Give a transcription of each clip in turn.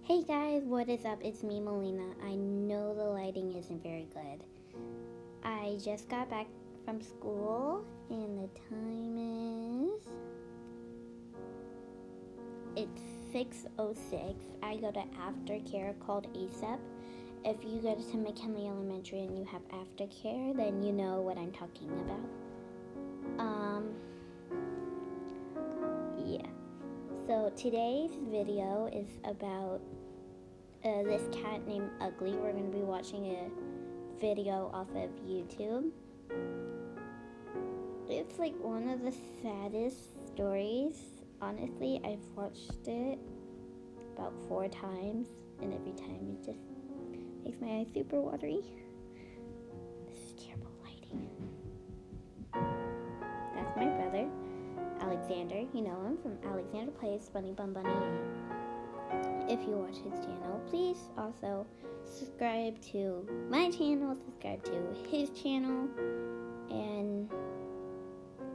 Hey guys, what is up? It's me, Melina. I know the lighting isn't very good. I just got back from school and the time is... It's 6:06. I go to aftercare called ASAP. If you go to McKinley Elementary and you have aftercare, then you know what I'm talking about. Yeah. So today's video is about this cat named Ugly. We're going to be watching a video off of YouTube. It's like one of the saddest stories. Honestly, I've watched it about 4 times, and every time it just makes my eyes super watery. This is terrible lighting. That's my brother, Alexander. You know him from Alexander Plays Bunny Bun Bunny. If you watch his channel, please also subscribe to my channel, subscribe to his channel, and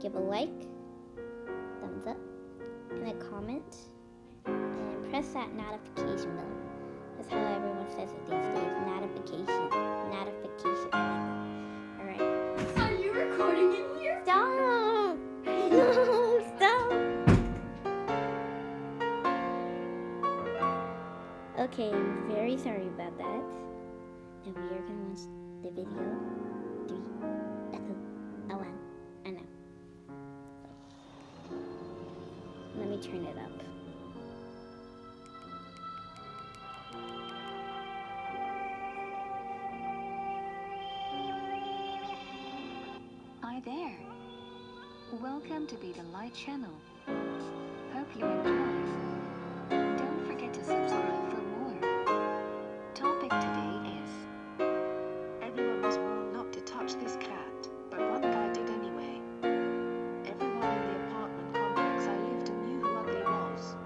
give a like, thumbs up, and a comment, and press that notification bell. That's how everyone says it these days. Notification. Alright. Are you recording in here? Stop! No, stop! Okay, I'm very sorry about that. And we are gonna watch the video. 3, 2, 1, and now. Let me turn it up. Hi there. Welcome to Be the Light channel. Hope you enjoy. Don't forget to subscribe for more. Topic today is everyone was warned not to touch this cat, but one guy did anyway. Everyone in the apartment complex I lived in knew who Ugly was.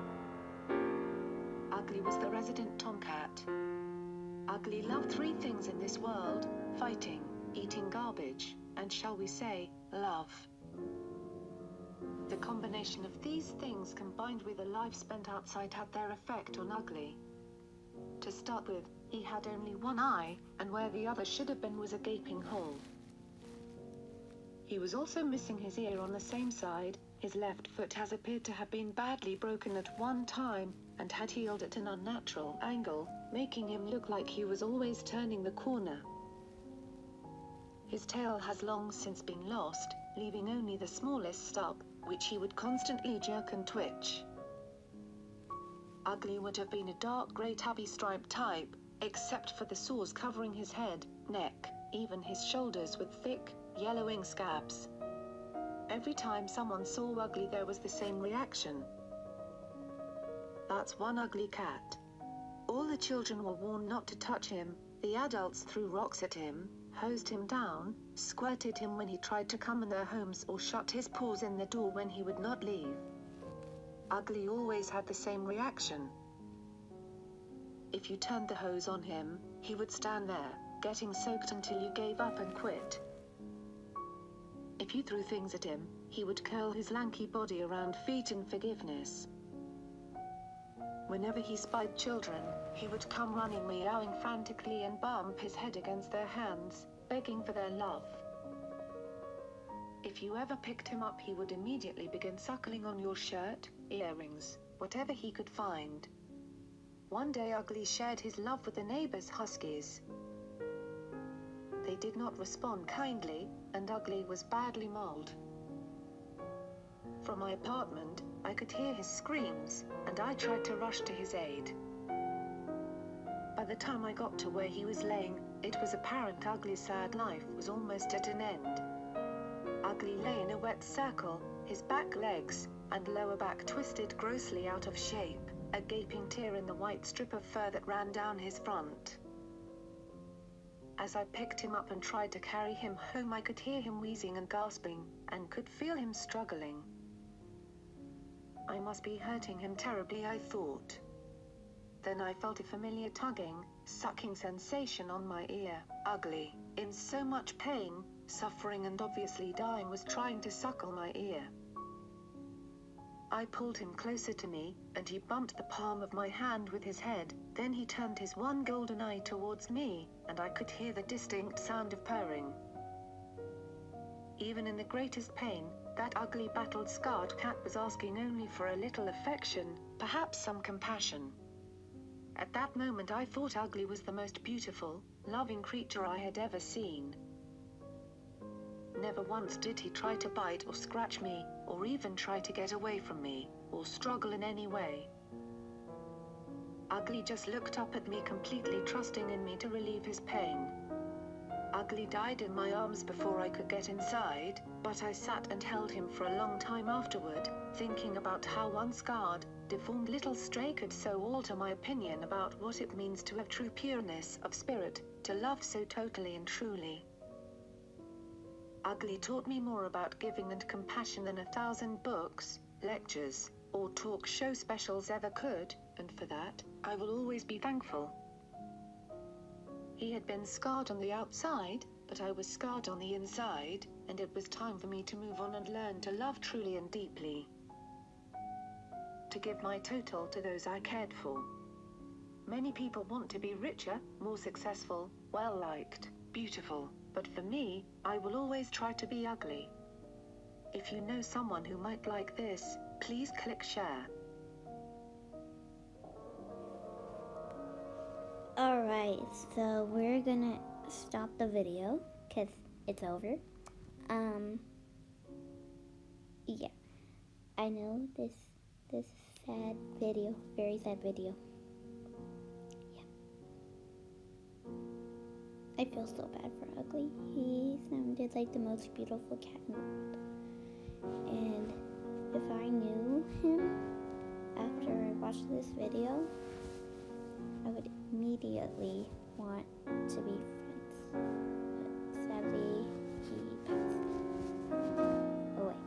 Ugly was the resident tomcat. Ugly loved 3 things in this world: fighting, eating garbage, and shall we say, love. The combination of these things combined with a life spent outside had their effect on Ugly. To start with, he had only one eye, and where the other should have been was a gaping hole. He was also missing his ear on the same side. His left foot has appeared to have been badly broken at one time, and had healed at an unnatural angle, making him look like he was always turning the corner. His tail has long since been lost, leaving only the smallest stub, which he would constantly jerk and twitch. Ugly would have been a dark grey tabby striped type, except for the sores covering his head, neck, even his shoulders with thick, yellowing scabs. Every time someone saw Ugly there was the same reaction. That's one ugly cat. All the children were warned not to touch him. The adults threw rocks at him, hosed him down, squirted him when he tried to come in their homes, or shut his paws in the door when he would not leave. Ugly always had the same reaction. If you turned the hose on him, he would stand there, getting soaked until you gave up and quit. If you threw things at him, he would curl his lanky body around feet in forgiveness. Whenever he spied children, he would come running, meowing frantically, and bump his head against their hands, begging for their love. If you ever picked him up, he would immediately begin suckling on your shirt, earrings, whatever he could find. One day Ugly shared his love with the neighbors' huskies. They did not respond kindly, and Ugly was badly mauled. From my apartment, I could hear his screams, and I tried to rush to his aid. By the time I got to where he was laying, it was apparent Ugly's sad life was almost at an end. Ugly lay in a wet circle, his back legs and lower back twisted grossly out of shape, a gaping tear in the white strip of fur that ran down his front. As I picked him up and tried to carry him home, I could hear him wheezing and gasping, and could feel him struggling. I must be hurting him terribly, I thought. Then I felt a familiar tugging, sucking sensation on my ear. Ugly, in so much pain, suffering and obviously dying, was trying to suckle my ear. I pulled him closer to me, and he bumped the palm of my hand with his head. Then he turned his one golden eye towards me, and I could hear the distinct sound of purring. Even in the greatest pain, that ugly battle-scarred cat was asking only for a little affection, perhaps some compassion. At that moment I thought Ugly was the most beautiful, loving creature I had ever seen. Never once did he try to bite or scratch me, or even try to get away from me, or struggle in any way. Ugly just looked up at me, completely trusting in me to relieve his pain. Ugly died in my arms before I could get inside, but I sat and held him for a long time afterward, thinking about how one scarred, deformed little stray could so alter my opinion about what it means to have true pureness of spirit, to love so totally and truly. Ugly taught me more about giving and compassion than 1,000 books, lectures, or talk show specials ever could, and for that, I will always be thankful. He had been scarred on the outside, but I was scarred on the inside, and it was time for me to move on and learn to love truly and deeply. To give my total to those I cared for. Many people want to be richer, more successful, well-liked, beautiful, but for me, I will always try to be ugly. If you know someone who might like this, please click share. Alright, so we're gonna stop the video because it's over. Yeah, I know this sad video, very sad video. Yeah, I feel so bad for Ugly. He sounded like the most beautiful cat in the world. And if I knew him after I watched this video, I would immediately want to be friends. But sadly, he passed. Oh wait,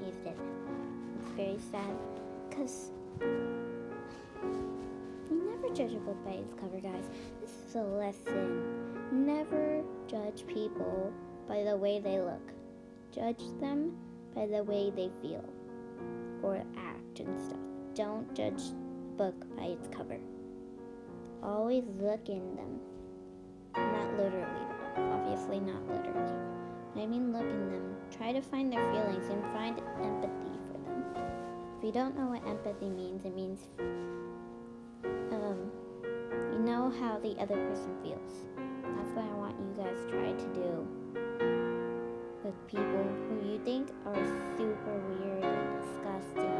he's dead now. It's very sad because you never judge a book by its cover, guys. This is a lesson. Never judge people by the way they look. Judge them by the way they feel or act and stuff. Don't judge a book by its cover. Always look in them. Not literally, obviously not literally. When I mean look in them, try to find their feelings and find empathy for them. If you don't know what empathy means, it means you know how the other person feels. That's what I want you guys to try to do with people who you think are super weird and disgusting.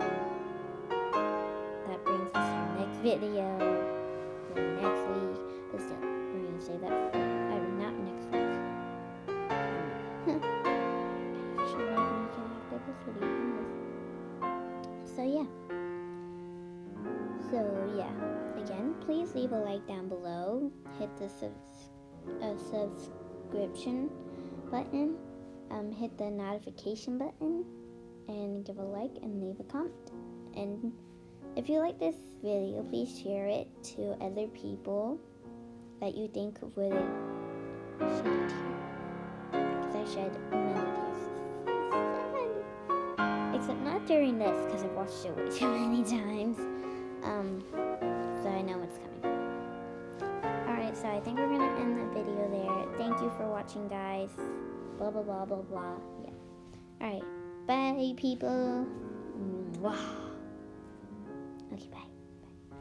That brings us to the next video. Next week, but still, we're gonna say that not next week. Actually, maybe we can after this video. So yeah. Again, please leave a like down below. Hit the subscription button. Hit the notification button, and give a like and leave a comment. And if you like this video, please share it to other people that you think would shed a tear. Because I shed many tears. Except not during this, because I've watched it way too many times. So I know what's coming. Alright, so I think we're going to end the video there. Thank you for watching, guys. Blah, blah, blah, blah, blah. Yeah. Alright. Bye, people. Mwah. Okay, bye.